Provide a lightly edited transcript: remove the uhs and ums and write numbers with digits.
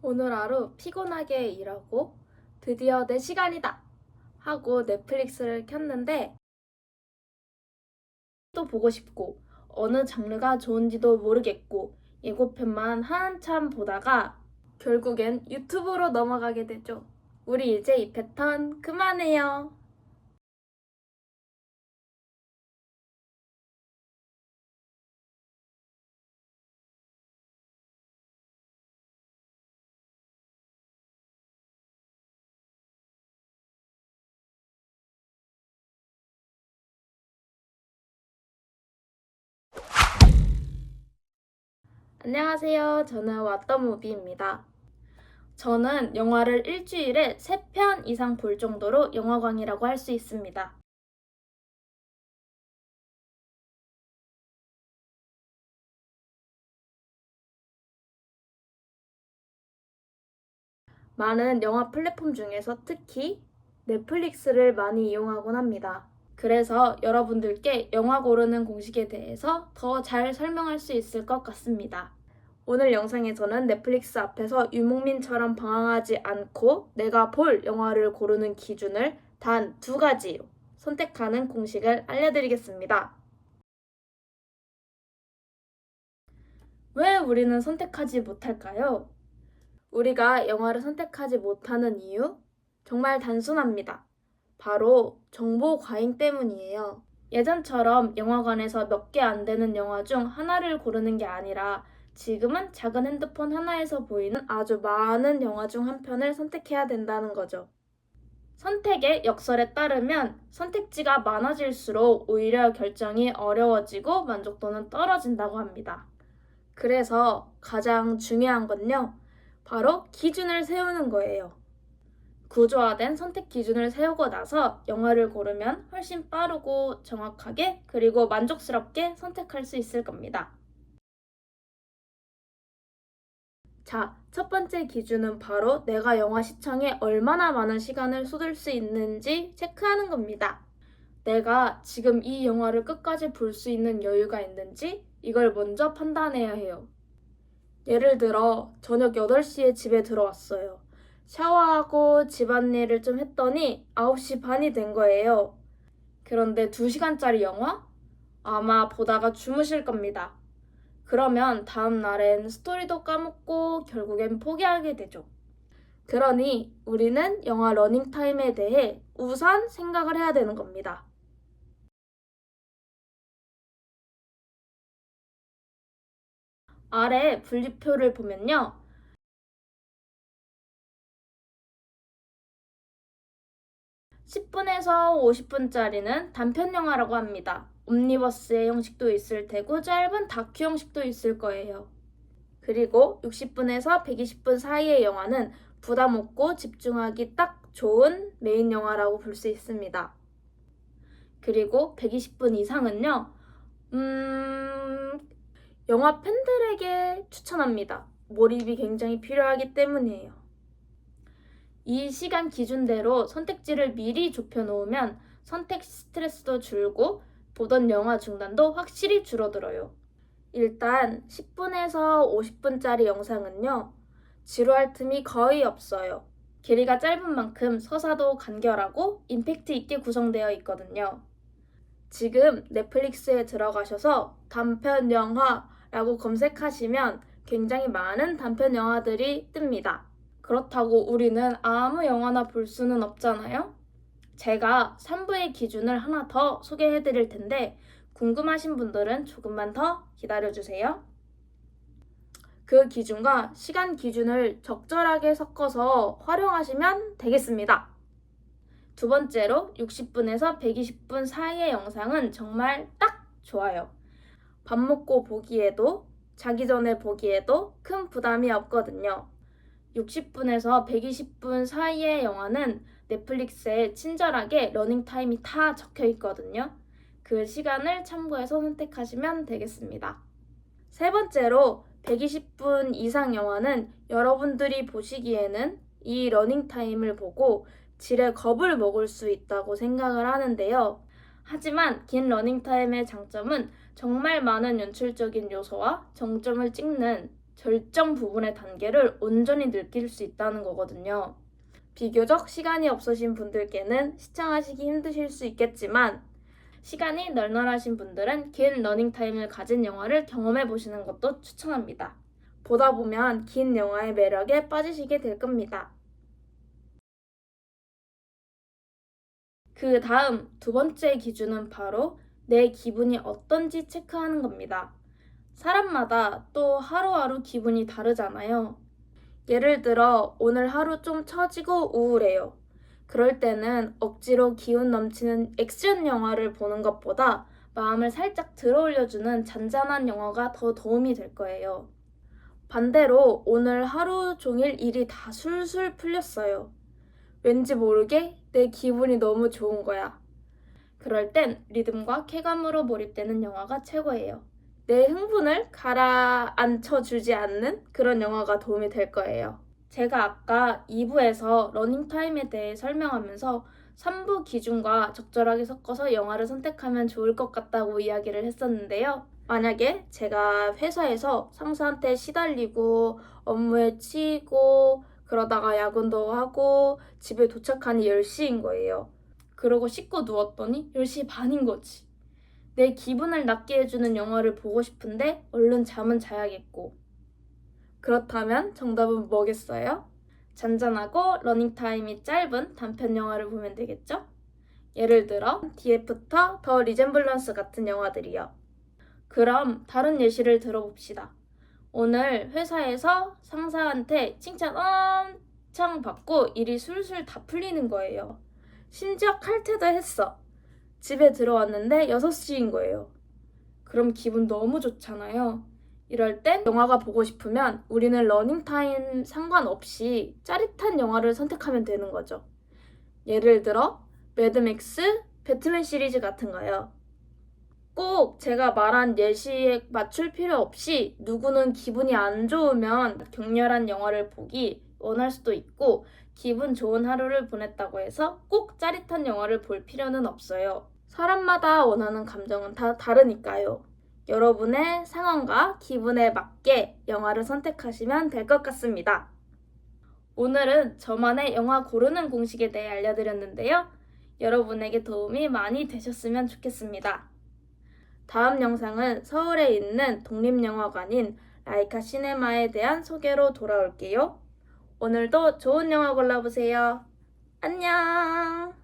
오늘 하루 피곤하게 일하고 드디어 내 시간이다 하고 넷플릭스를 켰는데 또 보고 싶고 어느 장르가 좋은지도 모르겠고 예고편만 한참 보다가 결국엔 유튜브로 넘어가게 되죠. 우리 이제 이 패턴 그만해요. 안녕하세요. 저는 왓더무비입니다. 저는 영화를 일주일에 3편 이상 볼 정도로 영화광이라고 할 수 있습니다. 많은 영화 플랫폼 중에서 특히 넷플릭스를 많이 이용하곤 합니다. 그래서 여러분들께 영화 고르는 공식에 대해서 더 잘 설명할 수 있을 것 같습니다. 오늘 영상에서는 넷플릭스 앞에서 유목민처럼 방황하지 않고 내가 볼 영화를 고르는 기준을 단 2가지로 선택하는 공식을 알려드리겠습니다. 왜 우리는 선택하지 못할까요? 우리가 영화를 선택하지 못하는 이유? 정말 단순합니다. 바로 정보 과잉 때문이에요. 예전처럼 영화관에서 몇 개 안 되는 영화 중 하나를 고르는 게 아니라 지금은 작은 핸드폰 하나에서 보이는 아주 많은 영화 중 한 편을 선택해야 된다는 거죠. 선택의 역설에 따르면 선택지가 많아질수록 오히려 결정이 어려워지고 만족도는 떨어진다고 합니다. 그래서 가장 중요한 건요, 바로 기준을 세우는 거예요. 구조화된 선택 기준을 세우고 나서 영화를 고르면 훨씬 빠르고 정확하게 그리고 만족스럽게 선택할 수 있을 겁니다. 자, 첫 번째 기준은 바로 내가 영화 시청에 얼마나 많은 시간을 쏟을 수 있는지 체크하는 겁니다. 내가 지금 이 영화를 끝까지 볼 수 있는 여유가 있는지 이걸 먼저 판단해야 해요. 예를 들어 저녁 8시에 집에 들어왔어요. 샤워하고 집안일을 좀 했더니 9시 반이 된 거예요. 그런데 2시간짜리 영화? 아마 보다가 주무실 겁니다. 그러면 다음 날엔 스토리도 까먹고 결국엔 포기하게 되죠. 그러니 우리는 영화 러닝타임에 대해 우선 생각을 해야 되는 겁니다. 아래 분리표를 보면요. 10분에서 50분짜리는 단편 영화라고 합니다. 옴니버스의 형식도 있을 테고 짧은 다큐 형식도 있을 거예요. 그리고 60분에서 120분 사이의 영화는 부담 없고 집중하기 딱 좋은 메인 영화라고 볼 수 있습니다. 그리고 120분 이상은요, 영화 팬들에게 추천합니다. 몰입이 굉장히 필요하기 때문이에요. 이 시간 기준대로 선택지를 미리 좁혀놓으면 선택 스트레스도 줄고 보던 영화 중단도 확실히 줄어들어요. 일단 10분에서 50분짜리 영상은요, 지루할 틈이 거의 없어요. 길이가 짧은 만큼 서사도 간결하고 임팩트 있게 구성되어 있거든요. 지금 넷플릭스에 들어가셔서 단편 영화라고 검색하시면 굉장히 많은 단편 영화들이 뜹니다. 그렇다고 우리는 아무 영화나 볼 수는 없잖아요? 제가 3부의 기준을 하나 더 소개해 드릴 텐데 궁금하신 분들은 조금만 더 기다려주세요. 그 기준과 시간 기준을 적절하게 섞어서 활용하시면 되겠습니다. 두 번째로 60분에서 120분 사이의 영상은 정말 딱 좋아요. 밥 먹고 보기에도 자기 전에 보기에도 큰 부담이 없거든요. 60분에서 120분 사이의 영화는 넷플릭스에 친절하게 러닝타임이 다 적혀 있거든요. 그 시간을 참고해서 선택하시면 되겠습니다. 세 번째로 120분 이상 영화는 여러분들이 보시기에는 이 러닝타임을 보고 질에 겁을 먹을 수 있다고 생각을 하는데요. 하지만 긴 러닝타임의 장점은 정말 많은 연출적인 요소와 정점을 찍는 절정 부분의 단계를 온전히 느낄 수 있다는 거거든요. 비교적 시간이 없으신 분들께는 시청하시기 힘드실 수 있겠지만 시간이 널널하신 분들은 긴 러닝타임을 가진 영화를 경험해 보시는 것도 추천합니다. 보다 보면 긴 영화의 매력에 빠지시게 될 겁니다. 그 다음 두 번째 기준은 바로 내 기분이 어떤지 체크하는 겁니다. 사람마다 또 하루하루 기분이 다르잖아요. 예를 들어 오늘 하루 좀 처지고 우울해요. 그럴 때는 억지로 기운 넘치는 액션 영화를 보는 것보다 마음을 살짝 들어올려주는 잔잔한 영화가 더 도움이 될 거예요. 반대로 오늘 하루 종일 일이 다 술술 풀렸어요. 왠지 모르게 내 기분이 너무 좋은 거야. 그럴 땐 리듬과 쾌감으로 몰입되는 영화가 최고예요. 내 흥분을 가라앉혀주지 않는 그런 영화가 도움이 될 거예요. 제가 아까 2부에서 러닝타임에 대해 설명하면서 3부 기준과 적절하게 섞어서 영화를 선택하면 좋을 것 같다고 이야기를 했었는데요. 만약에 제가 회사에서 상사한테 시달리고 업무에 치이고 그러다가 야근도 하고 집에 도착하니 10시인 거예요. 그러고 씻고 누웠더니 10시 반인 거지. 내 기분을 낫게 해주는 영화를 보고 싶은데 얼른 잠은 자야겠고. 그렇다면 정답은 뭐겠어요? 잔잔하고 러닝타임이 짧은 단편 영화를 보면 되겠죠? 예를 들어 DF터, 더 리젠블런스 같은 영화들이요. 그럼 다른 예시를 들어봅시다. 오늘 회사에서 상사한테 칭찬 엄청 받고 일이 술술 다 풀리는 거예요. 심지어 칼퇴도 했어. 집에 들어왔는데 6시인 거예요. 그럼 기분 너무 좋잖아요. 이럴 땐 영화가 보고 싶으면 우리는 러닝타임 상관없이 짜릿한 영화를 선택하면 되는 거죠. 예를 들어 매드맥스, 배트맨 시리즈 같은 거요. 꼭 제가 말한 예시에 맞출 필요 없이 누구는 기분이 안 좋으면 격렬한 영화를 보기 원할 수도 있고 기분 좋은 하루를 보냈다고 해서 꼭 짜릿한 영화를 볼 필요는 없어요. 사람마다 원하는 감정은 다 다르니까요. 여러분의 상황과 기분에 맞게 영화를 선택하시면 될 것 같습니다. 오늘은 저만의 영화 고르는 공식에 대해 알려드렸는데요. 여러분에게 도움이 많이 되셨으면 좋겠습니다. 다음 영상은 서울에 있는 독립영화관인 라이카 시네마에 대한 소개로 돌아올게요. 오늘도 좋은 영화 골라보세요. 안녕!